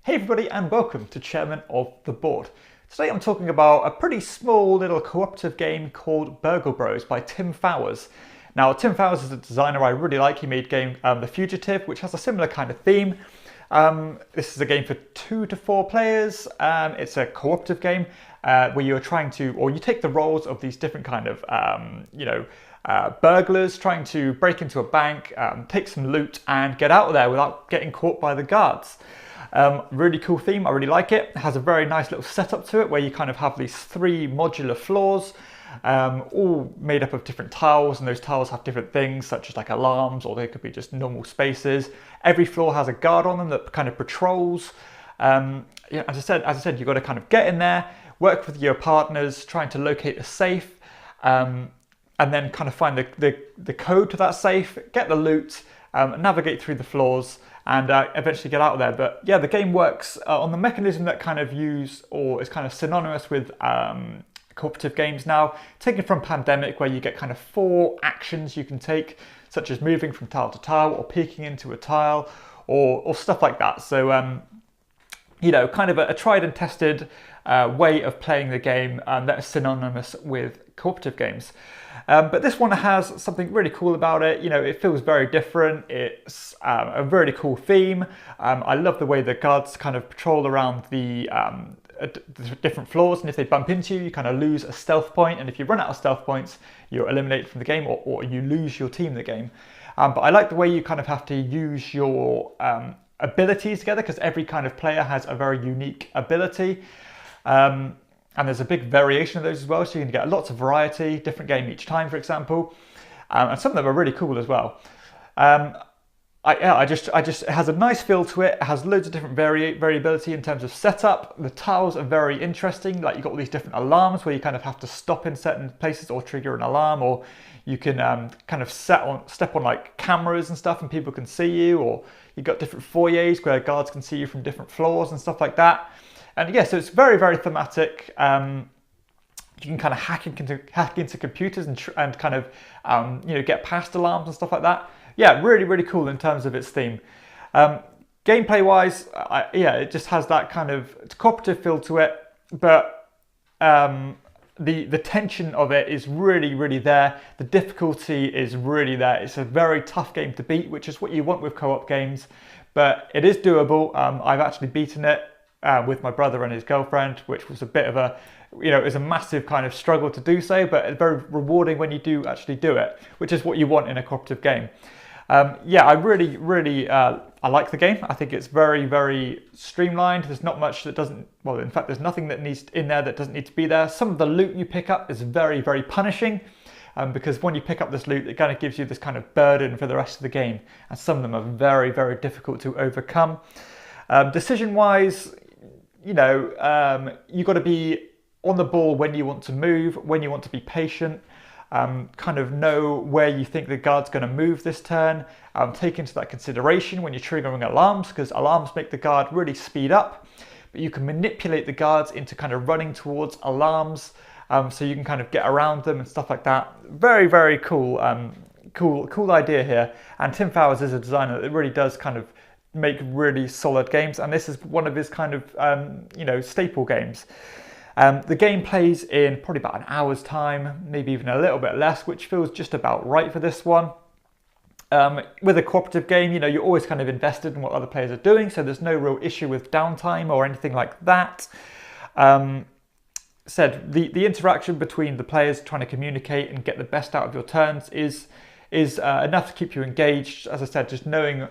Hey everybody and welcome to Chairman of the Board. Today I'm talking about a pretty small little cooperative game called Burgle Bros by Tim Fowers. Now Tim Fowers is a designer I really like. He made game The Fugitive, which has a similar kind of theme. This is a game for 2 to 4 players. It's a cooperative game where you're trying to, or you take the roles of these different kind of, burglars trying to break into a bank, take some loot and get out of there without getting caught by the guards. Really cool theme, I really like it. It has a very nice little setup to it where you kind of have these 3 modular floors, all made up of different tiles, and those tiles have different things such as like alarms, or they could be just normal spaces. Every floor has a guard on them that kind of patrols. As I said, you've got to kind of get in there, work with your partners, trying to locate a safe, and then kind of find the code to that safe, get the loot, navigate through the floors, and eventually get out of there. But yeah, the game works on the mechanism that kind of is kind of synonymous with cooperative games now, taken from Pandemic, where you get kind of 4 actions you can take, such as moving from tile to tile, or peeking into a tile, or stuff like that. So, kind of a tried and tested way of playing the game that is synonymous with cooperative games. But this one has something really cool about it. It feels very different. It's a really cool theme. I love the way the guards kind of patrol around the different floors, and if they bump into you, you kind of lose a stealth point, and if you run out of stealth points, you're eliminated from the game, or you lose your team the game. But I like the way you kind of have to use your abilities together, because every kind of player has a very unique ability. And there's a big variation of those as well, so you can get lots of variety, different game each time, for example. And some of them are really cool as well. It has a nice feel to it. It has loads of different variability in terms of setup. The tiles are very interesting. Like, you've got all these different alarms where you kind of have to stop in certain places or trigger an alarm, or you can kind of step on like cameras and stuff and people can see you, or you've got different foyers where guards can see you from different floors and stuff like that. And yeah, so it's very, very thematic. You can kind of hack into computers and kind of get past alarms and stuff like that. Yeah, really, really cool in terms of its theme. Gameplay wise, it just has that kind of cooperative feel to it, but the tension of it is really, really there. The difficulty is really there. It's a very tough game to beat, which is what you want with co-op games, but it is doable. I've actually beaten it with my brother and his girlfriend, which was a bit of it was a massive kind of struggle to do so, but it's very rewarding when you do actually do it, which is what you want in a cooperative game. I really I like the game. I think it's very, very streamlined. There's not much that doesn't, well, in fact, there's nothing that needs in there that doesn't need to be there. Some of the loot you pick up is very, very punishing, because when you pick up this loot, it kind of gives you this kind of burden for the rest of the game, and some of them are very, very difficult to overcome. Decision-wise, you've got to be on the ball when you want to move, when you want to be patient, kind of know where you think the guard's going to move this turn. Take into that consideration when you're triggering alarms, because alarms make the guard really speed up, but you can manipulate the guards into kind of running towards alarms, so you can kind of get around them and stuff like that. Very, very cool, cool idea here. And Tim Fowers is a designer that really does kind of make really solid games, and this is one of his kind of staple games. The game plays in probably about an hour's time, maybe even a little bit less, which feels just about right for this one. With a cooperative game, you're always kind of invested in what other players are doing, so there's no real issue with downtime or anything like that. The interaction between the players trying to communicate and get the best out of your turns is enough to keep you engaged. As I said, just knowing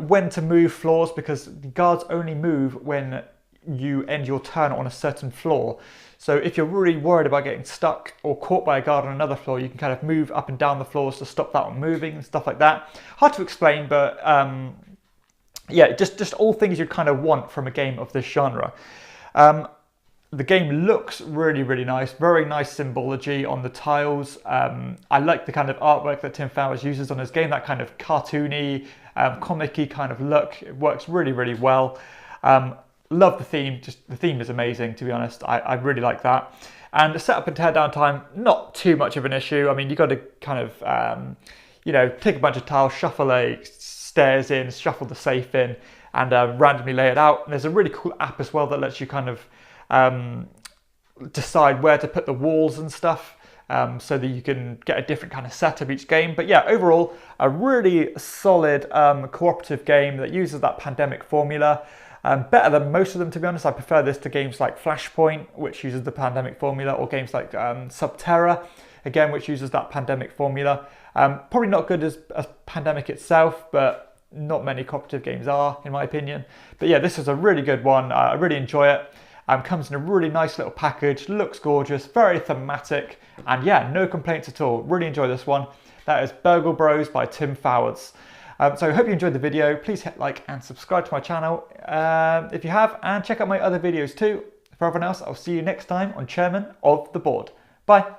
when to move floors, because the guards only move when you end your turn on a certain floor. So if you're really worried about getting stuck or caught by a guard on another floor, you can kind of move up and down the floors to stop that one moving and stuff like that. Hard to explain, but just all things you kind of want from a game of this genre. The game looks really, really nice. Very nice symbology on the tiles. I like the kind of artwork that Tim Fowers uses on his game, that kind of cartoony, comic-y kind of look. It works really, really well. Love the theme. Just the theme is amazing, to be honest. I really like that. And the setup and teardown time, not too much of an issue. I mean, you got to kind of, take a bunch of tiles, shuffle a stairs in, shuffle the safe in, and randomly lay it out. And there's a really cool app as well that lets you kind of decide where to put the walls and stuff, so that you can get a different kind of setup each game. But yeah, overall, a really solid cooperative game that uses that pandemic formula. Better than most of them, to be honest. I prefer this to games like Flashpoint, which uses the pandemic formula, or games like Subterra, again, which uses that pandemic formula. Probably not good as Pandemic itself, but not many cooperative games are, in my opinion. But yeah, this is a really good one. I really enjoy it. Comes in a really nice little package, looks gorgeous, very thematic, and yeah, no complaints at all. Really enjoy this one. That is Burgle Bros by Tim Fowers. So I hope you enjoyed the video. Please hit like and subscribe to my channel if you have, and check out my other videos too. For everyone else, I'll see you next time on Chairman of the Board. Bye.